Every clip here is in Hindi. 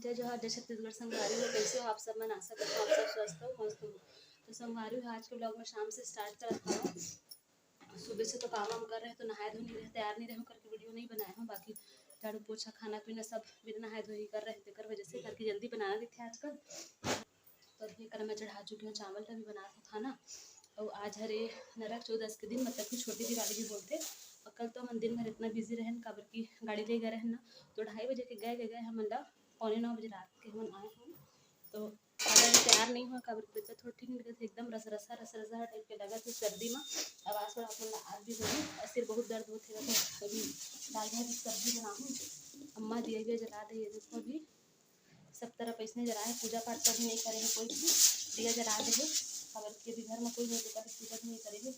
जय जोहार, जय छत्तीसगढ़। संगवारी हो, कैसे हो आप सब? मैं आशा करता हूँ आप सब स्वस्थ हो, मस्त हो। तो संगवारी हो, आज के ब्लॉग में शाम से स्टार्ट करता हूँ। सुबह से तो काम वाम कर रहे हैं, तो नहाए धो नहीं रहे, तैयार नहीं रहे करके वीडियो नहीं बनाया हूँ। बाकी झाड़ू पोछा खाना पीना सब बिना नहाए धो ही कर रहे थे, कर वजह से करके जल्दी बनाना भी थे आजकल। तो अभी कर मैं चढ़ा चुकी हूँ, चावल का भी बना था खाना। और आज हरे नरक 14 के दिन, मतलब कि छोटी दिवाली भी बोलते। और कल तो हम दिन भर इतना बिजी रहे काबर की गाड़ी ले गए रहे ना, तो 2:30 बजे के गए हम, मतलब 8:45 बजे रात के हम आए हम। तो तैयार नहीं हुआ काबर की तबियत थोड़ी ठीक नहीं लगी, एकदम रस रसा टाइप के लगा थे सर्दी में। आवाज़ थोड़ा अपना आज भी बनी और सिर बहुत दर्द होते रहा। तो अभी दाल भात सब्जी बनाऊँ, अम्मा दिए हुए जला दे। देखो अभी सब तरफ ऐसे जलाए, पूजा पाठ कभी नहीं करे कोई भी, दिया जला दे खबर के भी घर में कोई नहीं, तो कभी पूजा भी नहीं करेंगे।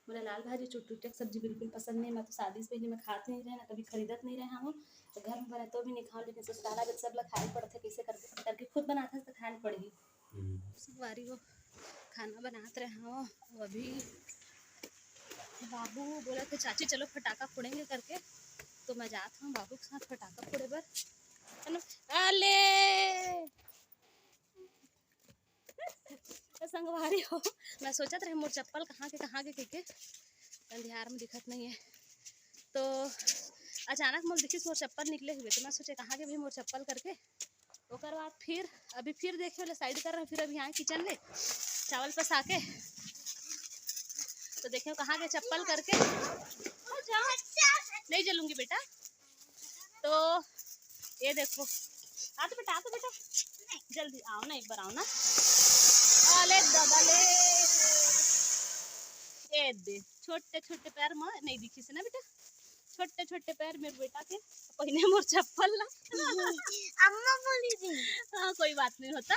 मुझे लाल भाजी चुटचुटे सब्जी बिल्कुल पसंद नहीं। मैं तो शादी से पहले मैं खाते नहीं रहे ना, कभी खरीदत नहीं रहे हूँ। तो घर में बने तो भी नहीं खाऊँ, लेकिन ससुराला में सब लोग खाए पड़ते, कैसे करके खुद बनाते तो खाए पड़ेगी। संगवारी हो, खाना बनाते रहे हो। अभी बाबू बोला थे चाची चलो फटाका फोड़ेंगे करके, तो मैं जाता हूँ बाबू के साथ फटाका फोड़े बर। अले संगवारी हो, मैं सोचत रहे मोर चप्पल कहाँ के अंधियार में दिखत नहीं है। तो अचानक मोर दिखिस मोर चप्पल निकले हुए, तो मैं सोचे कहाँ के भी मोर चप्पल करके। ओकर बाद फिर अभी फिर देखे वाले साइड कर रहे हैं, फिर अभी यहाँ किचन ले चावल पसा के, तो देखे कहाँ के चप्पल करके नहीं जलूंगी बेटा। तो ये देखो, आ तो बेटा जल्दी आओ ना, एक बार आओ ना। अले दादा ले, ए दे छोटे छोटे पैर में नहीं दिखी से ना बेटा, छोटे छोटे पैर मेरे बेटा के पहने मोर चप्पल ना अम्मा बोली थी। हाँ कोई बात नहीं होता।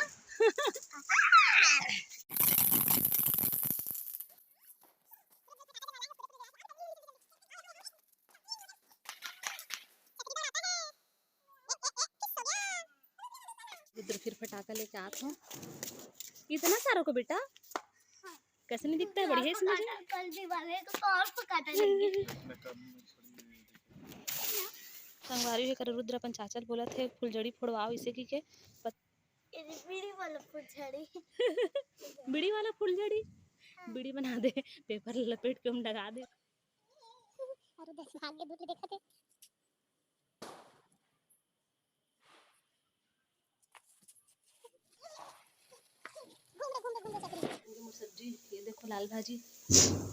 उधर फिर फटाका लेके आता हूँ, इतना सारा को बेटा कैसे नहीं दिखता है, बढ़िया इसमें कल दिवाली तो और फटाका लगी। संगवारी कर रुद्र अपन चाचल बोला थे फुलझड़ी फोड़वाओ इसे की के बीड़ी वाला फुलझड़ी बीड़ी वाला फुलझड़ी बीड़ी बना दे, पेपर लपेट के हम लगा दे। अरे बस आगे दूसरे देखा थे सब्जी। ये देखो लाल भाजी,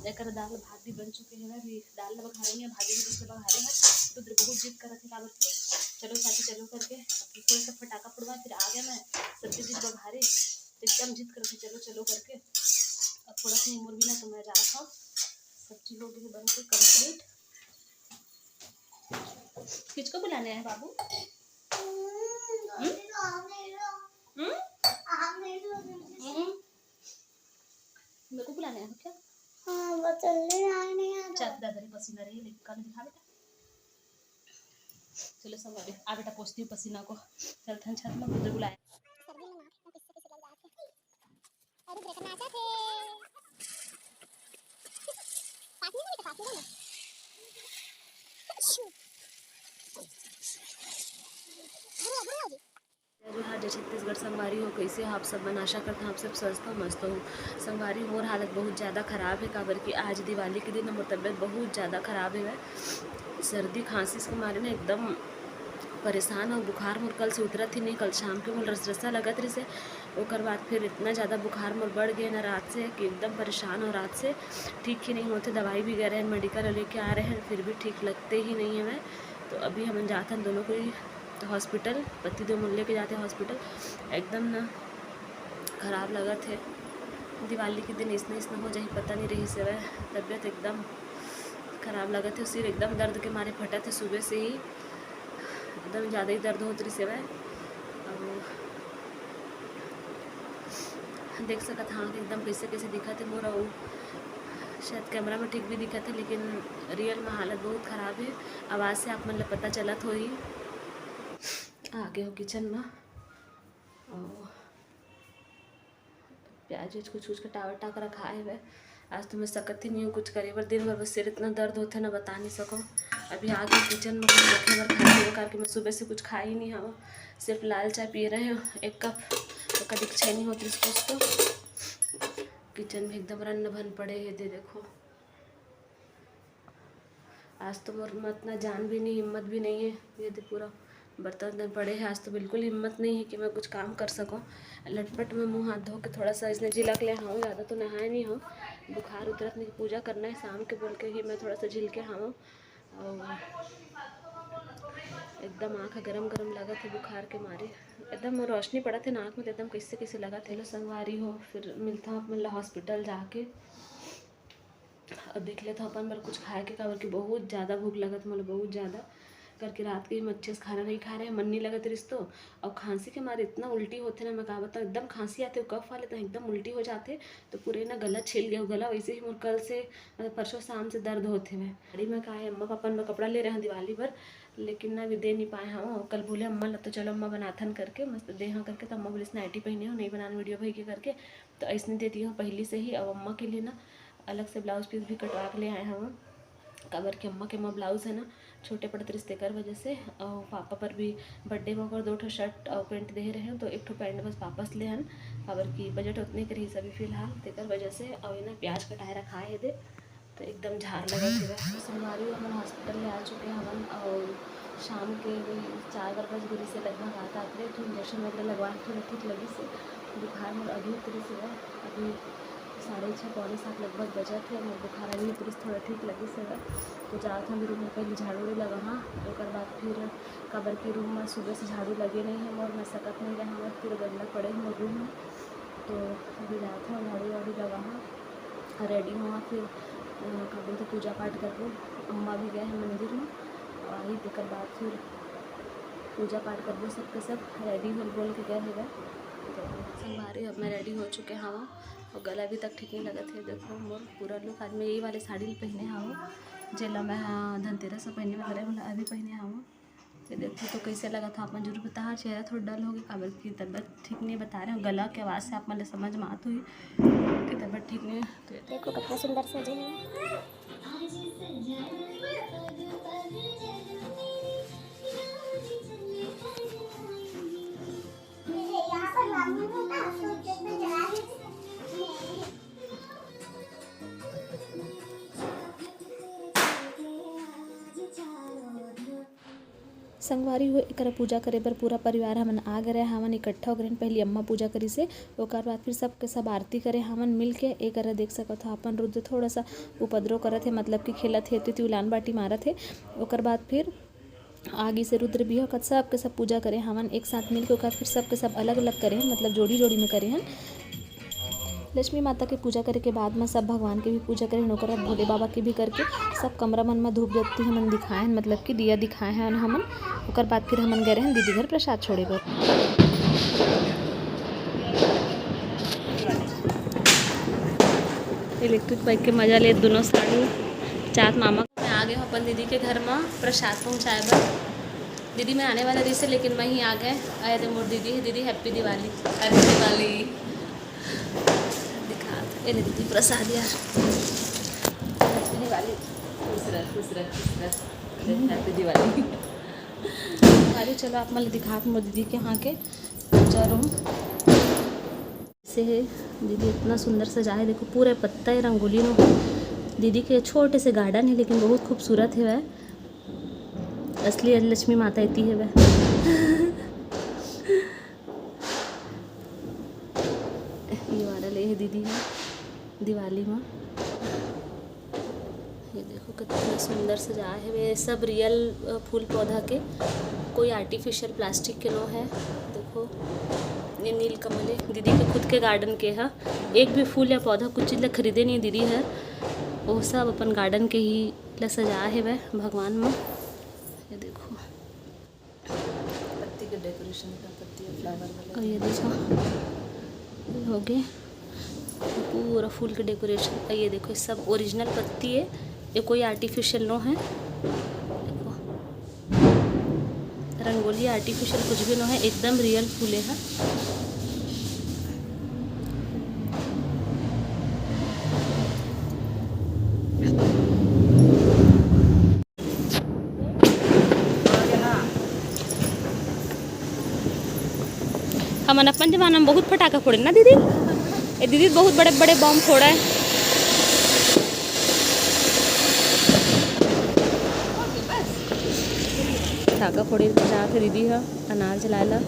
एक दाल भात भी बन चुके हैं। अभी दाल बघारेंगे, भाजी भी दूसरे बघारे हैं। तो बहुत जिद कर रहे थे काबर के चलो साथी चलो करके, थोड़ा सा फटाका फोड़वा, फिर आ गया मैं सब्जी भी बघारे, तो एकदम जिद कर रहे थे चलो चलो करके। अब थोड़ा सा नींबू भी ना, तो मैं जा रहा था। सब्जी हो गई बन के कंप्लीट। किसको बुलाने हैं बाबू? मेरे को बुलाने हैं क्या? हाँ वो चलने नहीं आ रहा। चल दादा रे पसीना रही है, कल दिखा बेटा। चलो सब आ बेटा पोछती हूँ पसीना को। चल थन छत में उधर बुलाए। सर्दी में माथे में किससे लग जाते हैं। अरे देखना आते थे पानी नहीं तो पानी नहीं। जोहार, जय छत्तीसगढ़। संगवारी हो, कैसे हो आप सब? मैं आशा करता हूँ आप सब स्वस्थ हो, मस्त हो। संगवारी मोर हालत बहुत ज़्यादा ख़राब है काबर की आज दिवाली के दिन मोर तबियत बहुत ज़्यादा ख़राब है। सर्दी खांसी के मारे में एकदम परेशान और बुखार मोर कल से उतरत ही नहीं। कल शाम के मोर रसा लगत रही से, ओकर बाद फिर इतना ज़्यादा बुखार मोर बढ़ गया ना रात से कि एकदम परेशान हो। रात से ठीक ही नहीं होते, दवाई भी गए रहे हैं, मेडिकल लेके आ रहे हैं, फिर भी ठीक लगते ही नहीं है। मैं तो अभी हम जाते हैं दोनों को तो हॉस्पिटल, पति दो मुल्ले के जाते हैं हॉस्पिटल। एकदम ना ख़राब लगा थे। दिवाली के दिन इसने हो जाए पता नहीं रही से, वह तबीयत एकदम ख़राब लगा थे। सिर एकदम दर्द के मारे फटा थे, सुबह से ही एकदम ज़्यादा ही दर्द होती रही से वह। देख सकत हाँ कि एकदम कैसे कैसे दिखा थे मोरा। वो शायद कैमरा में ठीक भी दिखा थे, लेकिन रियल में हालत बहुत ख़राब है। आवाज़ से आप मतलब पता चलत हो ही। आगे हो किचन में और प्याज कुछ कटा वटा कर रखा है वह। आज तो मैं सकत ही नहीं हूँ कुछ करे पर, दिन भर बस सिर इतना दर्द होता है ना बता नहीं सको। अभी आगे किचन में कुछ रखे बर खाए कार के मैं सुबह से कुछ खा ही नहीं हूँ, सिर्फ लाल चाय पी रहे हो 1 कप, तो कभी इच्छा नहीं होती इसको। किचन में एकदम रन्न भन पड़े है, दे देखो आज तो मोर में इतना जान भी नहीं, हिम्मत भी नहीं है। ये तो पूरा बर्तन पड़े हैं, आज तो बिल्कुल हिम्मत नहीं है कि मैं कुछ काम कर सकूं। लटपट में मुंह हाथ धो के थोड़ा सा इसने झिलक ले हाँ, ज़्यादा तो नहाए नहीं हो, बुखार उतरत नहीं, पूजा करना है शाम के बोल के ही मैं थोड़ा सा झिल के हाँ। और एकदम आँख गरम गरम लगा थे बुखार के मारे, एकदम रोशनी पड़ा थे नाक में, एकदम कैसे कैसे लगा थे। संगवारी हो फिर मिलता हूँ मतलब हॉस्पिटल जाके और देख लेता हूँ अपन बार कुछ खाए के काबर की बहुत ज़्यादा भूख लगा था, मतलब बहुत ज़्यादा करके रात के अच्छे से खाना नहीं खा रहे, मन नहीं लगा रिश्तो। और खांसी के मारे इतना उल्टी होते ना, मैं कहा बताऊँ एकदम खांसी आते हो कफ वाले तो एकदम उल्टी हो जाते, तो पूरे ना गला छिल गया, गला वैसे ही मोर कल से मतलब परसों शाम से दर्द होते हुए। गाड़ी में कहा है अम्मा पापा में कपड़ा ले रहे हैं दिवाली भर, लेकिन ना भी दे नहीं पाए हाँ। कल बोले अम्मा तो चलो अम्मा बनाथन करके मस्त दे हाँ करके, तो अम्मा बोले इसने नाइटी पहने हो नहीं बनाने वीडियो भाई के करके, तो ऐसने दे दी हूँ पहले से ही। अब अम्मा के लिए ना अलग से ब्लाउज पीस भी कटवा के ले आए हम, कबर के अम्मा के माँ ब्लाउज़ है ना छोटे पड़ते रिश्ते कर वजह से। और पापा पर भी बर्थडे में अगर 2 ठो शर्ट और पैंट दे रहे हैं, तो 1 ठो पैंट बस वापस ले हन, खबर की बजट उतने करी सभी फिलहाल तेकर वजह से। और ये ना प्याज कटाए रखा है दे, तो एकदम झाड़ लगा थे। सोमवारी हम हॉस्पिटल में आ चुके हैं हम, और शाम के 4 बजे से लगभग आता आते तो इंजेक्शन वगैरह लगवाए, थोड़ा ठीक लगी से बुखार में अभी तरह से है। अभी 6:30 पौने 7 लगभग बजा थे, और बुखार अभी तरह थोड़ा ठीक लगी से है। तो जा था मेरे रूम में पहले झाड़ू लगा हाँ, एक बाद फिर कबर के रूम में सुबह से झाड़ू लगे नहीं है और मैं सकत नहीं रहा हूँ, फिर गंदा पड़े हैं रूम में। तो अभी जा था झाड़ू वाड़ू लगा हाँ, रेडी हुआ, फिर कभी तो पूजा पाठ कर लो, अम्मा भी गए हैं मंदिर में, आई देकर बाद फिर पूजा पाठ कर लो सबके सब रेडी हो बोल के गए हैं। तो संगवारी अब मैं रेडी हो चुके हाँ, और गला अभी तक ठीक नहीं लगा थे। देखो मोर पूरा लुक, आज मैं यही वाले साड़ी पहने हाँ, जेला मैं धनतेरस से पहने में करे अभी पहने हाँ। ये देखो तो कैसे लगा था, आप जरूर बता, चेहरा थोड़ा डल हो गया, काबर की तबीयत ठीक नहीं बता रहे हैं, गला के आवाज़ से आप मतलब समझ में आती हुई कि तबीयत ठीक नहीं है। तो देखो कितना सुंदर सजे हैं। संगवारी हो एक पूजा करे पर पूरा परिवार हमन आ गए हमन इकट्ठा हो गए। पहले अम्मा पूजा करी से, ओकर बाद फिर सबके सब आरती करे हमन मिल के। एक देख सकत हो अपन रुद्र थोड़ा सा उपद्रव करत है, मतलब कि खेलत है तो उलान बाटी मारत है। ओकर बाद फिर आगे से रुद्र भी हो सब के सब पूजा करे हमन एक साथ मिल के। ओकर फिर सबके सब अलग अलग करे हैं, मतलब जोड़ी जोड़ी में करे हैं। लक्ष्मी माता के पूजा करे के बाद में सब भगवान के भी पूजा करें, ओकर भोले बाबा के भी करके सब कमरा मन में धूप बत्ती हमन दिखाए, मतलब कि दिया दिखाए हैं हमन। ओकर बाद फिर हमन गए हैं दीदी घर प्रसाद छोड़े बर। इलेक्ट्रिक बाइक के मजा ले दोनों साड़ी चात मामा। मैं आ गए हूँ अपन दीदी के घर में प्रसाद पहुँचाए बर। दीदी मैं आने वाला रही से, लेकिन मैं ही आ गए आए थे। मोर दीदी है, दीदी हैप्पी दिवाली। हैप्पी दिवाली दिखा ये दीदी प्रसाद यार, हैप्पी दिवाली, खुश रह खुश रह खुश रह, हैप्पी दिवाली। अरे चलो आप मतलब दिखा मोर दीदी के यहाँ के पूजा रूम से है। दीदी इतना सुंदर सजा है, देखो पूरे पत्ता है रंगोली में। दीदी के छोटे से गार्डन है, लेकिन बहुत खूबसूरत है वह, असली लक्ष्मी माता इतनी है वह। ये वाला ले है दीदी है दिवाली में। ये देखो कितना सुंदर सजा है, वे सब रियल फूल पौधा के, कोई आर्टिफिशियल प्लास्टिक के नो है। देखो ये नील कमल है, दीदी के खुद के गार्डन के है। एक भी फूल या पौधा कुछ चीज़ खरीदे नहीं दीदी है, वो सब अपन गार्डन के ही ला सजा है वह भगवान में। ये देखो पत्ती के डेकोरेशन का, पत्ती फ्लावर वाला। और ये देखो हो गए पूरा फूल के डेकोरेशन। ये देखो सब ओरिजिनल पत्ती है, ये कोई आर्टिफिशियल नो है। देखो रंगोली आर्टिफिशियल कुछ भी नो है, एकदम रियल फूले है। हमन अपन जमाना में बहुत फटाका फोड़े ना दीदी। ए दीदी बहुत बड़े बड़े बम फोड़ा है। फटाका फोड़े बचा के दीदी है अनार जलाला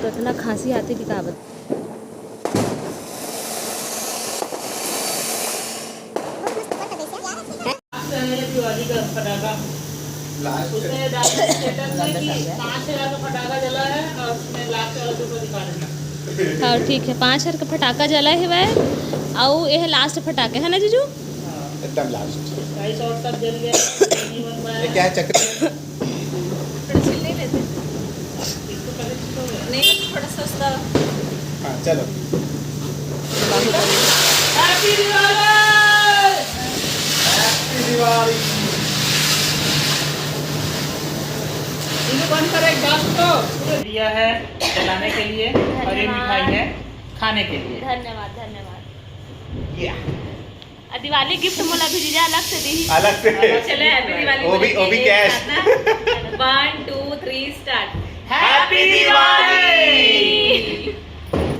तो इतना खांसी आती कि का बता। दिवाली का पटाखा उसने डाला स्टेटस में कि 5,000 का पटाखा जला है और उसने लास्ट वाला तो दिखा देना। हाँ ठीक है, 5,000 का फटाका जला है वह और ये लास्ट फटाके है ना जीजू? एकदम लास्ट 250 और सब जल गया। ये क्या है चक्र? नहीं थोड़ा सस्ता। हाँ चलो। हैप्पी दिवाली। हैप्पी दिवाली। इनको बंद करो एक बात तो दिया है जलाने के लिए और ये मिठाई है खाने के लिए। धन्यवाद धन्यवाद। या दिवाली गिफ्ट मोला भी जीजा अलग से दी। अलग से चले हैप्पी दिवाली। वो भी कैश। 1 2 3 स्टार्ट। हैप्पी दिवाली।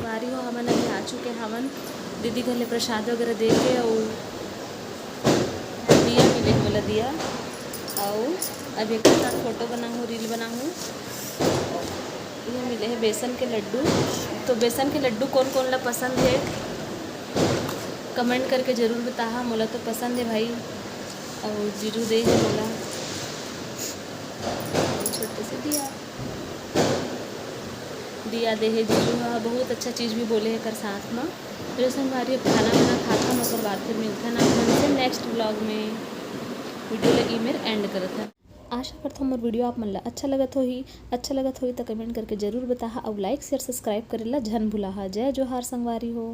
वारी हो हमन अभी आ चुके हमन दीदी घर ले प्रसाद वगैरह दे के और दिया मिले बोला दिया और अभी एक साथ फ़ोटो बनाऊँ रील बनाऊँ। ये मिले हैं बेसन के लड्डू। तो बेसन के लड्डू कौन कौन ला पसंद है कमेंट करके ज़रूर बताहा। मोला तो पसंद है भाई और जीजू दे है मोला छोटे से दिया दे है जीजू। हाँ बहुत अच्छा चीज़ भी बोले है कर साथ में। तो संगवारी खाना वाना खाता हम ओकर बाद फिर मिलता ना हमसे नेक्स्ट व्लॉग में। वीडियो लगी मेरे एंड करत है। आशा करता हूँ मोर वीडियो आप मन ला अच्छा लगत होही तो कमेंट करके ज़रूर बताहा और लाइक शेयर सब्सक्राइब करेला झन भुलाहा। जय जोहार संगवारी हो।